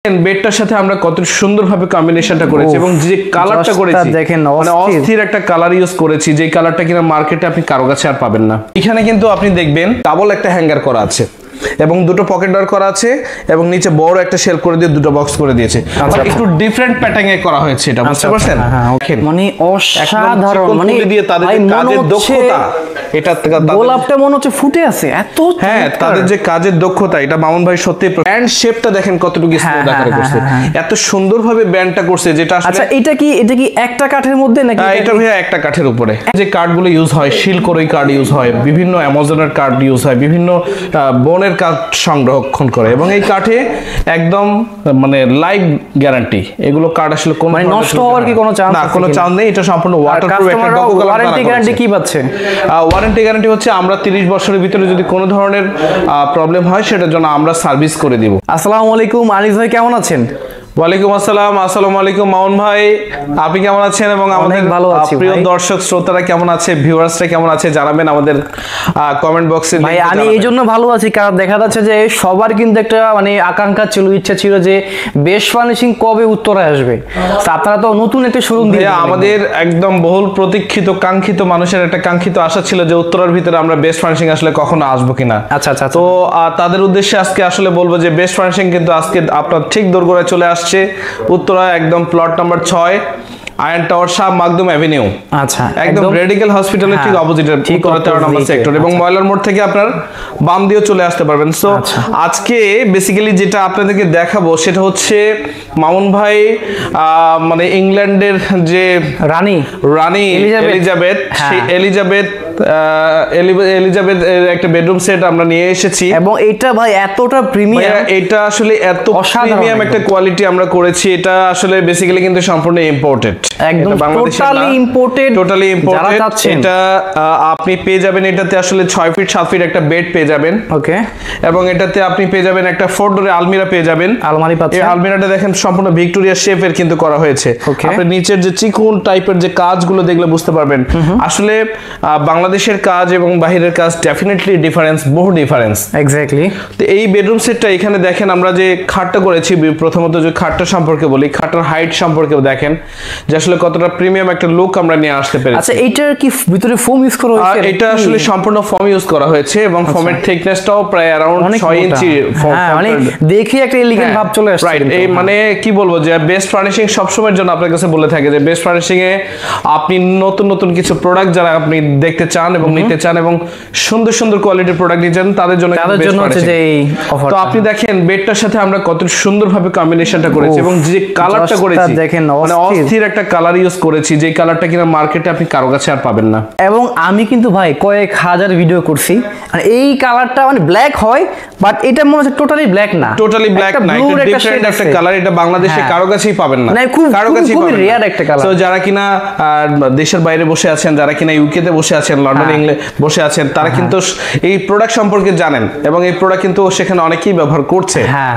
বেডটার সাথে আমরা কত সুন্দরভাবে কম্বিনেশনটা করেছি এবং যে কালারটা করেছি দেখেন মানে অস্থির একটা কালার ইউজ করেছি, যে কালারটা কিনা মার্কেটে আপনি কারো কাছে আর পাবেন না। এখানে কিন্তু আপনি দেখবেন ডাবল একটা হ্যাঙ্গার করা আছে এবং দুটো পকেট ডোর করা আছে এবং নিচে বড় একটা শেলফ করে দিয়ে দুটো বক্স করে দিয়েছে। একটু ডিফারেন্ট প্যাটার্নে করা হয়েছে, এটা বুঝতে পারছেন? মানে অসাধারণ, মানে দিয়ে তাদের কাজের দক্ষতা, এটা গোলাপটা মনে হচ্ছে ফুটে আছে এত। হ্যাঁ, তাদের যে কাজের দক্ষতা, এটা মামুন ভাই সত্যি ব্যান্ড শেপটা দেখেন কতটুকু স্মুথ আকারে করছে, এত সুন্দরভাবে ব্যান্ডটা করছে যেটা আসলে। আচ্ছা, এটা কি একটা কাঠের মধ্যে নাকি? এটা ভাইয়া একটা কাঠের উপরে। যে কার্ডগুলো ইউজ হয়, শিল করে কার্ড ইউজ হয়, বিভিন্ন অ্যামাজনের কার্ড ইউজ হয়, বিভিন্ন বনের কাঠ সংরক্ষণ করে এবং এই কাঠে একদম মানে লাইফ গ্যারান্টি। এগুলো কাঠ আসলে কোনো নষ্ট হওয়ার কি কোনো চান্স? না, কোনো চান্স নেই। এটা সম্পূর্ণ ওয়াটারপ্রুফ। একটা ওয়ারেন্টি গ্যারান্টি কি পাচ্ছে? ওয়ারেন্টি গ্যারান্টি হচ্ছে আমরা 30 বছরের ভিতরে যদি কোনো ধরনের প্রবলেম হয় সেটার জন্য আমরা সার্ভিস করে দিব। আসসালামু আলাইকুম আনিস ভাই, কেমন আছেন? ওয়ালাইকুম আসসালাম। আসসালামু আলাইকুম মামুন ভাই, আপনি কেমন আছেন? এবং আমাদের প্রিয় দর্শক শ্রোতারা কেমন আছে, ভিউয়ার্সরা কেমন আছে জানাবেন আমাদের কমেন্ট বক্সে। ভাই আমি এই জন্য ভালো আছি কারণ দেখা যাচ্ছে যে সবার কিন্তু একটা মানে আকাঙ্ক্ষা ছিল, ইচ্ছা ছিল যে বেস্ট ফার্নিশিং কবে উত্তরায় আসবে। আপনারা তো নতুন একটা শোরুম দিয়ে আমাদের একদম বহুল প্রতীক্ষিত কাঙ্ক্ষিত মানুষের একটা কাঙ্ক্ষিত আশা ছিল যে উত্তরার ভিতরে আমরা বেস্ট ফার্নিশিং আসলে কখনো আসবো কিনা। আচ্ছা আচ্ছা, তো তাদের উদ্দেশ্যে আজকে আসলে বলবো যে বেস্ট ফার্নিশিং কিন্তু আজকে আপনার ঠিক দোরগোড়ায় চলে আসছে উত্তরা, একদম plot number 6, ion tower, Shah Makhdum avenue. আচ্ছা, একদম রেডিক্যাল হসপিটালের ঠিক অপোজিটে, উত্তরা 13 নম্বর সেক্টর এবং ময়লার মোড় থেকে আপনার বাম দিয়ে চলে আসতে পারবেন। সো আজকে বেসিক্যালি যেটা আপনাদেরকে দেখাবো সেটা হচ্ছে মামুন ভাই মানে ইংল্যান্ডের যে রানী এলিজাবেথ, সেই এলিজাবেথ একটা বেডরুম সেট আমরা নিয়ে এসেছি এবং এটা ভাই এতটা প্রিমিয়াম, এটা আসলে এত প্রিমিয়াম একটা কোয়ালিটি আমরা করেছি। এটা আসলে বেসিক্যালি কিন্তু সম্পূর্ণ ইম্পোর্টেড, একদম টোটালি ইম্পোর্টেড। এটা আপনি পেয়ে যাবেন, এটাতে আসলে 6 ফিট 7 ফিট একটা বেড পেয়ে যাবেন। ওকে, এবং এটাতে আপনি পেয়ে যাবেন একটা 4 ডোরের আলমিরা পেয়ে যাবেন। আলমারি পাচ্ছেন। এই আলমিরাটা দেখেন সম্পূর্ণ ভিক্টোরিয়া শেপের কিন্তু করা হয়েছে। আপনি নিচের যে চিকন টাইপের যে কাজগুলো দেখলে বুঝতে পারবেন আসলে বাংলাদেশের কাজ এবং বাহিরের কাজ ডেফিনেটলি ডিফারেন্স, বহু ডিফারেন্স। এক্স্যাক্টলি। তো এই বেডরুম সেটটা এখানে দেখেন আমরা যে খাটটা করেছি, প্রথমত যে খাটটা সম্পর্কে বলি, খাটটার হাইট সম্পর্কে দেখেন যে আসলে কতটা প্রিমিয়াম একটা লুক আমরা নিয়ে আসতে পেরেছি। আচ্ছা, এইটার কি ভিতরে ফোম ইউজ করা হয়েছে? এটা আসলে সম্পূর্ণ ফোম ইউজ করা হয়েছে এবং ফোমের থিকনেসটাও প্রায় अराउंड 6 ইঞ্চি। মানে দেখি একটা এলিগেন্ট ভাব চলে আসছে। রাইট, এই মানে কি বলবো যে বেস্ট ফার্নিশিং সবসময়ের জন্য আপনার কাছে বলে থাকে যে বেস্ট ফার্নিশিং এ আপনি নতুন নতুন কিছু প্রোডাক্ট যারা আপনি দেখতে চান এবং নিতে চান এবং সুন্দর সুন্দর কোয়ালিটির প্রোডাক্ট নিতে চান তাদের জন্য হচ্ছে যে এই অফার। তো আপনি দেখেন বেডটার সাথে আমরা কত সুন্দরভাবে কম্বিনেশনটা করেছি এবং যে কালারটা করেছি দেখেন মানে অস্থির একটা কালার ইউজ করেছি, যে কালারটা কিনা মার্কেটে আপনি কারো কাছে আর পাবেন না। এবং আমি কিন্তু ভাই কয়েক হাজার ভিডিও করছি আর এই কালারটা মানে ব্ল্যাক হয়, বাট এটা মনে হচ্ছে টোটালি ব্ল্যাক না, টোটালি ব্ল্যাক না, এটা ডিফারেন্ট একটা কালার। এটা বাংলাদেশে কারো কাছেই পাবেন না, কারো কাছেই পাবেন না, খুব রেয়ার একটা কালার। তো যারা কিনা দেশের বাইরে বসে আছেন, যারা কিনা ইউকে তে বসে আছেন, লন্ডন ইংল্যান্ড বসে আছেন, তারা কিন্তু এই প্রোডাক্ট সম্পর্কে জানেন এবং এই প্রোডাক্ট কিন্তু সেখানে অনেকেই ব্যবহার করছে। হ্যাঁ,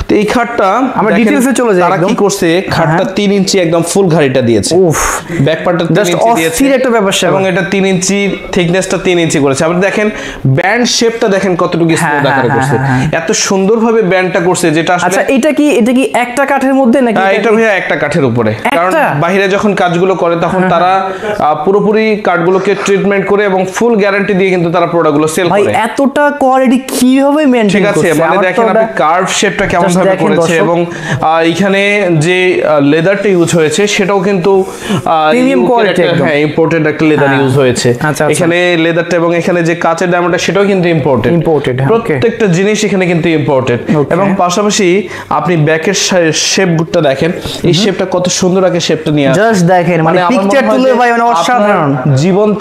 তো এই খাটটা আমরা ডিটেইলসে চলে যাই। তারা কি করছে, খাটটা 3 ইঞ্চি একদম ফুল ঘাড়িটা দিয়েছে। উফ, ব্যাক পার্টটা 3 ইঞ্চি দিয়েছে, অস্থির একটা ব্যাপার এবং এটা 3 ইঞ্চি থিকনেসটা 3 ইঞ্চি করেছে। আপনি দেখেন ব্যান্ড শেপটা দেখেন কতটুকু স্মুথ আকারে করছে, এত সুন্দরভাবে ব্যান্ডটা করছে যেটা আসলে। আচ্ছা, এটা কি একটা কাঠের মধ্যে নাকি? এটা ভাইয়া একটা কাঠের উপরে, কারণ বাইরে যখন কাজগুলো করে তখন তারা পুরোপুরি কাঠগুলোকে ট্রিটমেন্ট করে এবং ফুল গ্যারান্টি দিয়ে কিন্তু তারা প্রোডাক্টগুলো সেল করে। ভাই এতটা কোয়ালিটি কিভাবে মেইনটেইন করছে? ঠিক আছে, মানে দেখেন আপনি কার্ভ শেপটা কেমন ভাবে করেছে এবং এখানে যে লেদারটা ইউজ হয়েছে সেটাও কিন্তু প্রিমিয়াম কোয়ালিটি, হ্যাঁ ইম্পোর্টেড একটা লেদার ইউজ হয়েছে এখানে। লেদারটা এবং এখানে যে কাচের ডায়মন্ডটা সেটাও কিন্তু ইম্পোর্টেড। প্রত্যেকটা জিনিস এখানে কিন্তু ইম্পোর্টেড। এবং পাশাপাশি আপনি ব্যাকের শেপটা দেখেন, এই শেপটা কত সুন্দর আগে শেপটা নিয়ে আসে, জাস্ট দেখেন মানে পিকচার তুলে ভাই মানে অসাধারণ। জীবন্ত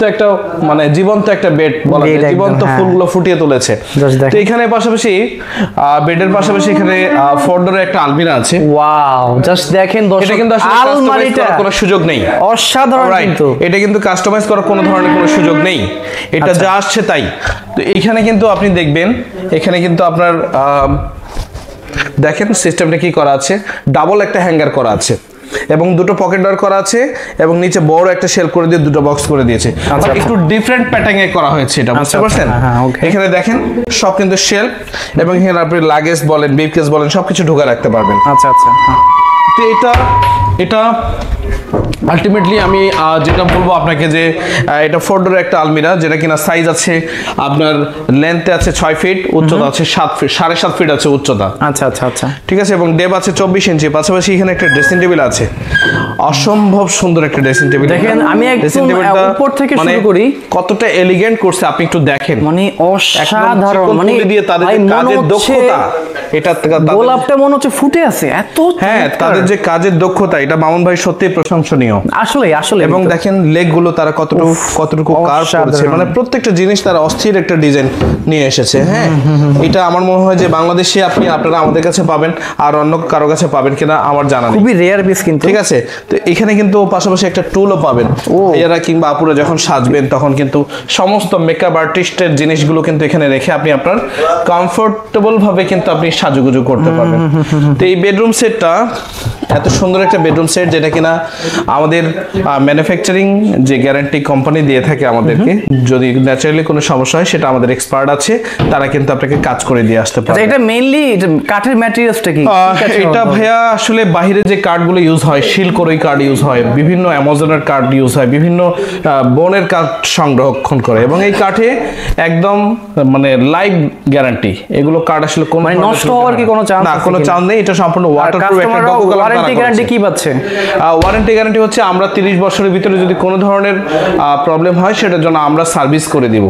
একটা বেড বলা যায়, জীবন্ত ফুলগুলো ফুটিয়ে তুলেছে। তো এখানে পাশাপাশি বেডের পাশাপাশি এখানে 4 ডোরের একটা আলমিরা আছে। ওয়াও, জাস্ট দেখেন দর্শক, এটা কিন্তু আসলে কাস্টমাইজ করার কোনো সুযোগ নেই। অসাধারণ, কিন্তু এটা কিন্তু কাস্টমাইজ করার কোনো ধরনের কোনো সুযোগ নেই, এটা যা আসছে তাই। তো এখানে কিন্তু আপনি দেখবেন, এখানে কিন্তু আপনার দেখেন সিস্টেমটা কি করা আছে, ডাবল একটা হ্যাঙ্গার করা আছে এবং দুটো পকেট ডোর করা আছে এবং নিচে বড় একটা শেলফ করে দিয়ে দুটো বক্স করে দিয়েছে। একটু ডিফারেন্ট প্যাটার্নে করা হয়েছে এটা, বুঝতে পারছেন? এখানে দেখেন সব কিন্তু শেলফ এবং এখানে আপনি লাগেজ বলেন, ব্রিফকেস বলেন, সবকিছু ঢুকে রাখতে পারবেন। আচ্ছা আচ্ছা। তো এটা আলটিমেটলি আমি যেটা বলবো আপনাকে যে এটা 4 ডোরের একটা আলমিরা, যেটা কিনা সাইজ আছে আপনার লেন্থে আছে 6 ফিট, উচ্চতা আছে 7 ফিট, 7.5 ফিট আছে উচ্চতা। আচ্ছা আচ্ছা আচ্ছা, ঠিক আছে। এবং ডেপ আছে 24 ইঞ্চি। পাশাপাশি এখানে একটা ড্রেসিং টেবিল আছে, অসম্ভব সুন্দর একটা ড্রেসিং টেবিল। দেখেন আমি একদম উপর থেকে শুরু করি, কতটা এলিগেন্ট করছে আপনি একটু দেখেন, মানে অসাধারণ, মানে দিয়ে তাদের কাজের দক্ষতা, এটা গোলাপটা মনে হচ্ছে ফুটে আছে এত। হ্যাঁ, তাদের যে কাজের দক্ষতা, এটা মামুন ভাই সত্যি প্রশংসনীয় আসলে আসলে। এবং দেখেন লেগ গুলো তারা কতটুকু কার্ভ করেছে, মানে প্রত্যেকটা জিনিস তারা অস্থির একটা ডিজাইন নিয়ে এসেছে। হ্যাঁ, এটা আমার মনে হয় যে বাংলাদেশে আপনারা আমাদের কাছে পাবেন, আর অন্য কারো কাছে পাবেন কিনা আমার জানা নেই, খুবই রেয়ার পিস কিন্তু। ঠিক আছে। তো এখানে কিন্তু পাশাপাশি একটা টুলও পাবেন, এরা কিংবা আপুরা যখন সাজবেন তখন কিন্তু সমস্ত মেকআপ আর্টিস্টের জিনিসগুলো কিন্তু এখানে রেখে আপনি আপনার কমফোর্টেবল ভাবে কিন্তু আপনি সাজুগুজু করতে পারবেন। তো এই বেডরুম সেটটা এত সুন্দর একটা বেডরুম সেট, যেটা কিনা আমাদের ম্যানুফ্যাকচারিং যে গ্যারান্টি কোম্পানি দিয়ে থাকে আমাদেরকে, যদি ন্যাচারালি কোনো সমস্যা হয় সেটা আমাদের এক্সপার্ট আছে, তারা কিন্তু আপনাকে কাজ করে দিয়ে আসতে পারে। এটা মেইনলি কাঠের ম্যাটেরিয়ালসটা কি? এটা ভাইয়া আসলে বাইরে যে কাঠগুলো ইউজ হয়, শিলকরই কাঠ ইউজ হয়, বিভিন্ন অ্যামাজনের কাঠ ইউজ হয়, বিভিন্ন বনের কাঠ সংরক্ষণ করে, এবং এই কাঠে একদম মানে লাইফ গ্যারান্টি। এগুলো কাঠ আসলে কোনো নষ্ট হওয়ার কি কোনো চান্স? না, কোনো চান্স নেই। এটা সম্পূর্ণ ওয়াটারপ্রুফ একটা ডকুমেন্ট। ওয়ারেন্টি গ্যারান্টি কি পাচ্ছে? ওয়ারেন্টি গ্যারান্টি হচ্ছে আমরা 30 বছরের ভিতরে যদি কোনো ধরনের প্রবলেম হয় সেটার জন্য আমরা সার্ভিস করে দিব,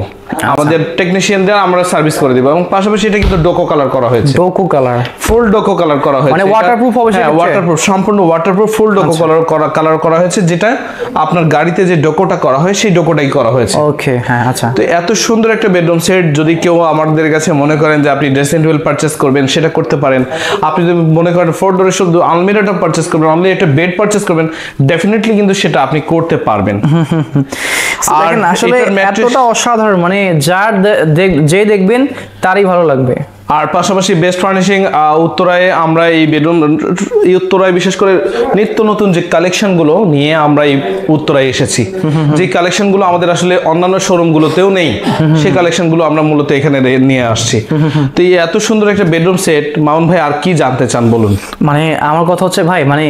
আমাদের টেকনিশিয়ানদের আমরা সার্ভিস করে দিব। এবং পাশাপাশি এটা কিন্তু ডোকো কালার করা হয়েছে, ডোকো কালার, ফুল ডোকো কালার করা হয়েছে, মানে ওয়াটারপ্রুফ হবে। হ্যাঁ, ওয়াটারপ্রুফ, সম্পূর্ণ ওয়াটারপ্রুফ ফুল ডোকো কালার করা হয়েছে, যেটা আপনার গাড়িতে যে ডোকোটা করা হয় সেই ডোকোটাই করা হয়েছে। ওকে, হ্যাঁ, আচ্ছা। তো এত সুন্দর একটা বেডরুম সেট, যদি কেউ আমাদের কাছে মনে করেন যে আপনি ড্রেসিং টেবিল পারচেজ করবেন, সেটা করতে পারেন। আপনি যদি মনে করেন 4 ডোরের শুধু আলমিরাটা পারচেজ করবেন, অনলি একটা বেড পারচেজ করবেন, ডেফিনেটলি কিন্তু সেটা আপনি করতে পারবেন। আর আসলে এতটা অসাধারণ, মানে যার যে দেখবেন তারই ভালো লাগবে। আর পাশাপাশি বেস্ট ফার্নিশিং উত্তরায় আমরা এই বেডরুম উত্তরায় বিশেষ করে নিত্য নতুন যে কালেকশনগুলো নিয়ে আমরা এই উত্তরায় এসেছি, যে কালেকশনগুলো আমাদের আসলে অন্যান্য শোরুমগুলোতেও নেই, সেই কালেকশনগুলো আমরা মূলত এখানে নিয়ে আসছি। তো এই এত সুন্দর একটা বেডরুম সেট, মামুন ভাই আর কি জানতে চান বলুন? মানে আমার কথা হচ্ছে ভাই, মানে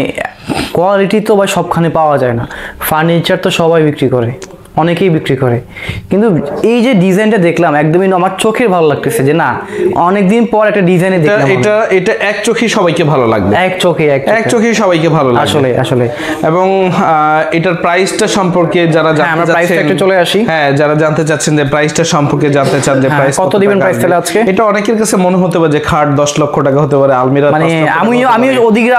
কোয়ালিটি তো ভাই সবখানে পাওয়া যায় না, ফার্নিচার তো সবাই বিক্রি করে, অনেকেই বিক্রি করে, কিন্তু এই যে ডিজাইনটা দেখলাম একদমই আমার চোখের ভালো লাগতেছে, যে না অনেকদিন পর একটা ডিজাইনে দেখলাম। এটা এক চোখেই সবাইকে ভালো লাগবে, এক চোখেই সবাইকে ভালো লাগবে আসলে। এবং এটার প্রাইসটা সম্পর্কে যারা জানতে চাচ্ছেন, একটু চলে আসি। হ্যাঁ, যারা জানতে চাচ্ছেন যে প্রাইসটা সম্পর্কে জানতে চান যে প্রাইস কত দিবেন প্রাইস তাহলে আজকে? এটা অনেকের কাছে মনে হতে পারে যে খাট 10 লক্ষ টাকা হতে পারে, আলমিরা, মানে আমি ওদিকে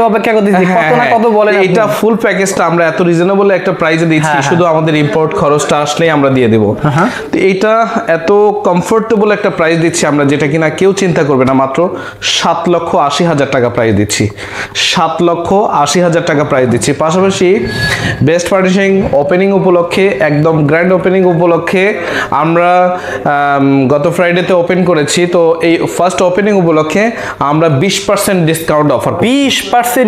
অপেক্ষা করতেছি কত না কত বলেন। এটা ফুল প্যাকেজটা আমরা এত রিজনেবল একটা প্রাইসে দিচ্ছি, শুধু আমাদের ইম্পোর্ট খরচটা আসলে আমরা দিয়ে দেব। তো এটা এত কমফোর্টেবল একটা প্রাইস দিচ্ছি আমরা, যেটা কিনা কেউ চিন্তা করবে না। মাত্র 7,80,000 টাকা প্রাইস দিচ্ছি, 7,80,000 টাকা প্রাইস দিচ্ছি। পাশাপাশি বেস্ট ফার্নিশিং ওপেনিং উপলক্ষে, একদম গ্র্যান্ড ওপেনিং উপলক্ষে আমরা গত ফ্রাইডেতে ওপেন করেছি, তো এই ফার্স্ট ওপেনিং উপলক্ষে আমরা 20% discount offer, 20%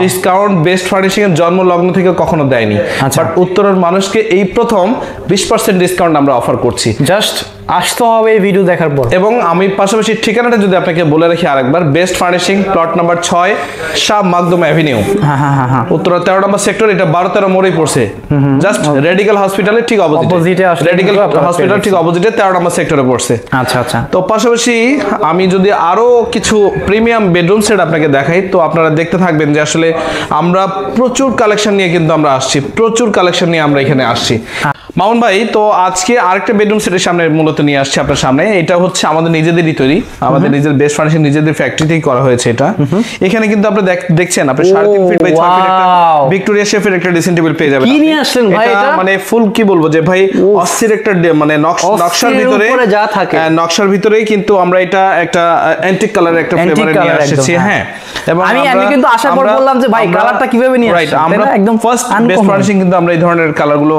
discount best furnishing এর জন্ম লগ্ন থেকে কখনো দেয়নি, বাট উত্তরের মানুষকে এই প্রথম 20% ডিসকাউন্ট আমরা অফার করছি। জাস্ট আসতে হবে এই ভিডিও দেখার পর। এবং আমি পাশাপাশি ঠিকানাটা যদি আপনাকে বলে রাখি আরেকবার, best furnishing plot number 6 Shah Makhdum avenue, Uttara 13 নম্বর সেক্টর, এটা 12-13 মোড়েই পড়ছে, জাস্ট রেডিক্যাল হসপিটালের ঠিক অপোজিটে, রেডিক্যাল হসপিটাল ঠিক অপোজিটে 13 নম্বর সেক্টরে পড়ছে। আচ্ছা আচ্ছা। তো পাশাপাশি আমি যদি আরো কিছু প্রিমিয়াম বেডরুম সেট আপনাকে দেখাই, তো আপনারা দেখতে থাকবেন যে আসলে আমরা প্রচুর কালেকশন নিয়ে কিন্তু আমরা আসছি, প্রচুর কালেকশন নিয়ে আমরা এখানে আসছি। মামুন ভাই, তো আজকে আরেকটা বেডরুম সেটের সামনে মূলত নিয়ে আসছি আপনার সামনে। এটা হচ্ছে আমাদের নিজেদেরই তৈরি, আমাদের নিজেদের বেস্ট ফার্নিশিং নিজেদের ফ্যাক্টরিতেই করা হয়েছে এটা। এখানে কিন্তু আপনি দেখছেন, আপনি 3.5 ফিট বাই 6 ফিট একটা ভিক্টোরিয়া শেফের একটা ড্রেসিং টেবিল পেয়ে যাবেন। কি নিয়ে আসলেন ভাই? এটা মানে ফুল কি বলবো যে ভাই, অস্থির একটা মানে নকশার ভিতরে যা থাকে, নকশার ভিতরেই কিন্তু আমরা এটা একটা অ্যান্টিক কালারের একটা ফ্লেভারে নিয়ে আসছি। হ্যাঁ, এবং আমি কিন্তু আশা করে বললাম যে ভাই কালারটা কিভাবে নিয়ে আসছেন। আমরা একদম ফার্স্ট বেস্ট ফার্নিশিং কিন্তু আমরা এই ধরনের কালারগুলো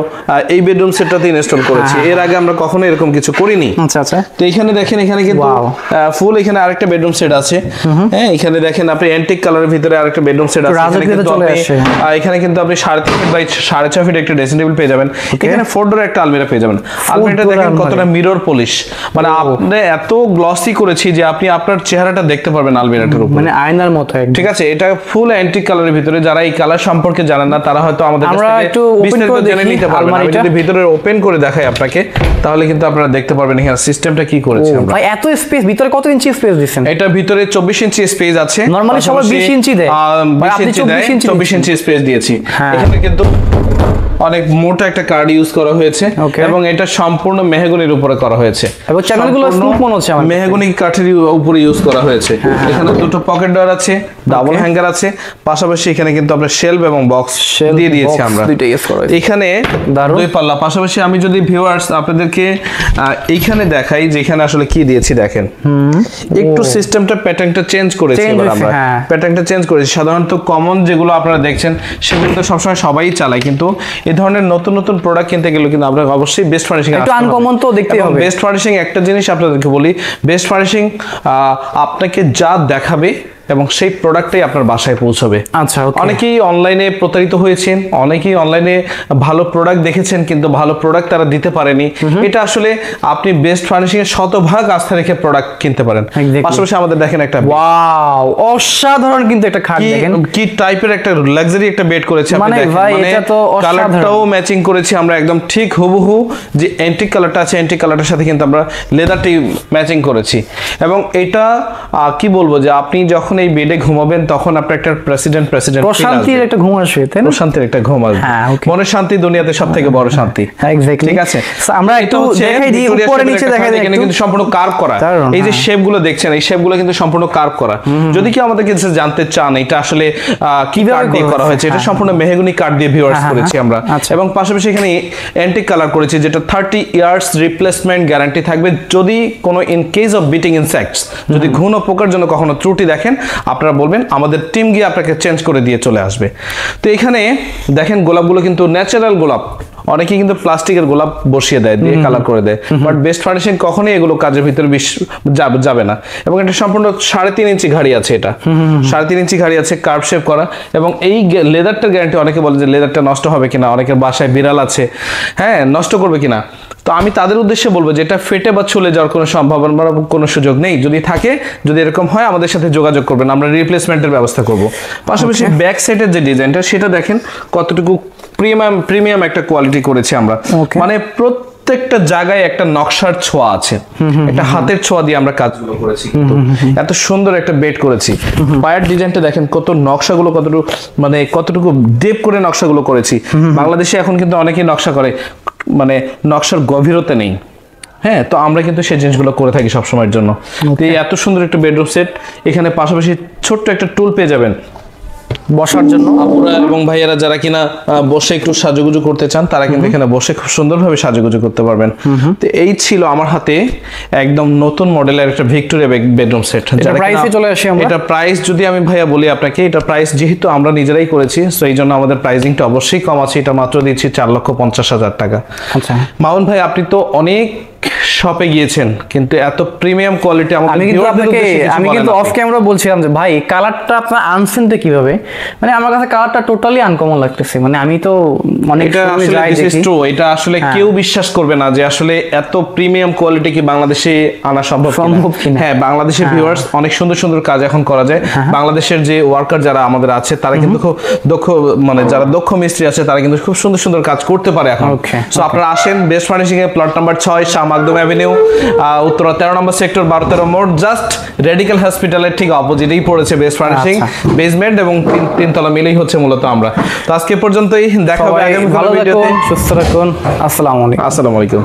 এই বেডরুম বেডরুম সেটটাতে ইনস্টল করেছি। এর আগে আমরা কখনো এরকম কিছু করিনি। আচ্ছা আচ্ছা। তো এখানে দেখেন, এখানে কিন্তু ফুল এখানে আরেকটা বেডরুম সেট আছে। হ্যাঁ, এখানে দেখেন আপনি অ্যান্টিক কালারের ভিতরে আরেকটা বেডরুম সেট আছে। এখানে কিন্তু আপনি 3.5 ফিট বাই 6.5 ফিট একটা ড্রেসিং টেবিল পেয়ে যাবেন। এখানে 4 ডোর একটা আলমিরা পেয়ে যাবেন। আলমিরাটা দেখেন কতটা মিরর পলিশ, মানে আপনি এত গ্লসি করেছি যে আপনি আপনার চেহারাটা দেখতে পারবেন আলমিরাটার উপর, মানে আয়নার মতো। ঠিক আছে, এটা ফুল অ্যান্টিক কালারের ভিতরে। যারা এই কালার সম্পর্কে জানেন না তারা হয়তো আমাদের কাছ থেকে বিস্তারিত জেনে নিতে পারবেন। আমি যদি ভিতরে ওপেন করে দেখাই আপনাকে, তাহলে কিন্তু আপনারা দেখতে পারবেন এখানে সিস্টেমটা কি করেছি আমরা। ভাই এত স্পেস, ভিতরে কত ইঞ্চি স্পেস দিবেন? এটা ভিতরে 24 ইঞ্চি স্পেস আছে। নরমালি সবাই 20 ইঞ্চি দেয়, আপনি 24 ইঞ্চি স্পেস দিয়েছি। এখানে কিন্তু অনেক মোটা একটা কার্ড ইউজ করা হয়েছে এবং এটা সম্পূর্ণ মেহগনির উপরে করা হয়েছে এবং চ্যানেলগুলো স্মুথ মনে হচ্ছে আমার। মেহগনি কাঠের উপরে ইউজ করা হয়েছে। এখানে দুটো পকেট ডোর আছে, ডাবল হ্যাঙ্গার আছে, পাশাপাশি এখানে কিন্তু আমরা শেলফ এবং বক্স দিয়ে দিয়েছি আমরা। এখানে দুই পাল্লা। পাশাপাশি আমি যদি ভিউয়ার্স আপনাদেরকে এইখানে দেখাই যে এখানে আসলে কি দিয়েছি দেখেন, একটু সিস্টেমটা প্যাটার্নটা চেঞ্জ করেছি এবার আমরা। প্যাটার্নটা চেঞ্জ করেছি। সাধারণত কমন যেগুলো আপনারা দেখছেন সেগুলো তো সবসময় সবাই চালায়, কিন্তু এই ধরনের নতুন নতুন প্রোডাক্ট কিনতে গেলে কিন্তু আমরা অবশ্যই বেস্ট ফার্নিশিং একটু আনকমন তো দেখতেই হবে। বেস্ট ফার্নিশিং একটা জিনিস আপনাদেরকে বলি, বেস্ট ফার্নিশিং আপনাকে যা দেখাবে এবং সেই প্রোডাক্টটাই আপনার বাসায় পৌঁছাবে। আচ্ছা, অনেকেই অনলাইনে প্রতারিত হয়েছেন, অনেকেই অনলাইনে ভালো প্রোডাক্ট দেখেছেন কিন্তু ভালো প্রোডাক্ট তারা দিতে পারেনি। এটা আসলে আপনি বেস্ট ফার্নিশিং এর শতভাগ আস্থা রেখে প্রোডাক্ট কিনতে পারেন। পাশাপাশি আমাদের দেখেন একটা ওয়াও অসাধারণ কিন্তু একটা খাট দেখেন কি টাইপের একটা লাক্সারি একটা বেড করেছি আপনি দেখেন, মানে কালারটাও ম্যাচিং করেছি আমরা একদম ঠিক হুবহু। যে অ্যান্টিক কালারটা আছে অ্যান্টিক কালারটার সাথে কিন্তু আমরা লেদারটি ম্যাচিং করেছি। এবং এটা কি বলবো যে আপনি যখন এই বেডে ঘুমাবেন তখন আপনার একটা প্রশান্তির একটা ঘুম আসবে, তাই না? প্রশান্তির একটা ঘুম আসবে। মনের শান্তি দুনিয়াতে সবথেকে বড় শান্তি। এক্স্যাক্টলি, ঠিক আছে। আমরা একটু দেখাই দিই, উপরে নিচে দেখাই দিই। এখানে কিন্তু সম্পূর্ণ কার্ভ করা। এই যে শেপগুলো দেখছেন, এই শেপগুলো কিন্তু সম্পূর্ণ কার্ভ করা। যদি কি আমাদের কাছে জানতে চান এটা আসলে কিভাবে দিয়ে করা হয়েছে, এটা সম্পূর্ণ মেহগনি কাঠ দিয়ে ভিউয়ার্স করেছি আমরা। এবং পাশাপাশি এখানে অ্যান্টিক কালার করেছি, যেটা 30 ইয়ার্স রিপ্লেসমেন্ট গ্যারান্টি থাকবে। যদি কোনো in case of beating insects, যদি ঘুণ ও পোকার জন্য কখনো ত্রুটি দেখেন আপনারা বলবেন, আমাদের টিম গিয়ে আপনাকে চেঞ্জ করে দিয়ে চলে আসবে। তো এখানে দেখেন গোলাপগুলো কিন্তু ন্যাচারাল গোলাপ। অনেকে কিন্তু প্লাস্টিকের গোলাপ বসিয়ে দেয়, দিয়ে কালার করে দেয়, বাট বেস্ট ফার্নিশিং কখনোই এগুলো কাজের ভিতরে যাবে না। এবং এটা সম্পূর্ণ 3.5 ইঞ্চি ঘাড়ি আছে, এটা 3.5 ইঞ্চি ঘাড়ি আছে, কার্ভ শেপ করা। এবং এই লেদারটার গ্যারান্টি, অনেকে বলে যে লেদারটা নষ্ট হবে কিনা, অনেকের বাসায় বিড়াল আছে, হ্যাঁ নষ্ট করবে কিনা। তো আমি তাদের উদ্দেশ্যে বলবো যে এটা ফেটে বা চলে যাওয়ার কোনো সম্ভাবনা বা কোনো সুযোগ নেই। যদি থাকে, যদি এরকম হয় আমাদের সাথে যোগাযোগ করবেন, আমরা রিপ্লেসমেন্টের ব্যবস্থা করব। পাশাপাশি ব্যাক সাইডের যে ডিজাইনটা সেটা দেখেন কতটুকু প্রিমিয়াম একটা কোয়ালিটি করেছি আমরা। মানে প্রত্যেকটা জায়গায় একটা নকশার ছোঁয়া আছে, একটা হাতের ছোঁয়া দিয়ে আমরা কাজগুলো করেছি। এত সুন্দর একটা বেড করেছি। পায়ের ডিজাইনটা দেখেন কত নকশাগুলো কতটুকু ডেপ করে নকশাগুলো করেছি। বাংলাদেশে এখন কিন্তু অনেকেই নকশা করে, মানে নকশার গভীরতা নেই। হ্যাঁ, তো আমরা কিন্তু সেই জিনিসগুলো করে থাকি সবসময়ের জন্য। তো এই এত সুন্দর একটা বেডরুম সেট, এখানে পাশাপাশি ছোট্ট একটা টুল পেয়ে যাবেন বসার জন্য। আপুরা এবং ভাইয়ারা যারা কিনা বসে একটু সাজুগুজু করতে চান তারা কিন্তু এখানে বসে খুব সুন্দরভাবে সাজুগুজু করতে পারবেন। তো এই ছিল আমার হাতে একদম নতুন মডেলের একটা ভিক্টোরিয়া বেডরুম সেট। এটা প্রাইস যদি আমি ভাইয়া বলি আপনাকে, এটা প্রাইস যেহেতু আমরা নিজেরাই করেছি, সো এই জন্য আমাদের প্রাইসিংটা অবশ্যই কম আছে। এটা মাত্র দিচ্ছি 4,50,000 টাকা। আচ্ছা মামুন ভাই, আপনি তো অনেক শপে গিয়েছেন কিন্তু এত প্রিমিয়াম কোয়ালিটি আমি কিন্তু অফ ক্যামেরা বলছিলাম যে ভাই কালারটা আপনার আনসেনটা কিভাবে, মানে আমার কাছে কালারটা টোটালি আনকমন লাগতেছে। মানে আমি তো অনেক এটা আসলে কেউ বিশ্বাস করবে না যে আসলে এত প্রিমিয়াম কোয়ালিটি কি বাংলাদেশে আনা সম্ভব কিনা। হ্যাঁ, বাংলাদেশের ভিউয়ার্স অনেক সুন্দর সুন্দর কাজ এখন করা যায়। বাংলাদেশের যে ওয়ার্কার যারা আমাদের আছে তারা কিন্তু খুব দক্ষ, মানে যারা দক্ষ মিস্ত্রি আছে তারা কিন্তু খুব সুন্দর সুন্দর কাজ করতে পারে এখন। সো আপনারা আসেন বেস্ট ফার্নিশিং এর plot number 6 Makhdum avenue, Uttara 13 নম্বর সেক্টর, 12-13 মোড়, জাস্ট রেডিক্যাল হসপিটালের ঠিক অপোজিটেই পড়েছে বেস্ট ফার্নিশিং। বেসমেন্ট এবং 3 তলা মিলেই হচ্ছে মূলত আমরা। তো আজকে পর্যন্তই, দেখা হবে আগামী ভিডিওতে। সুস্থ থাকুন। আসসালামু আলাইকুম।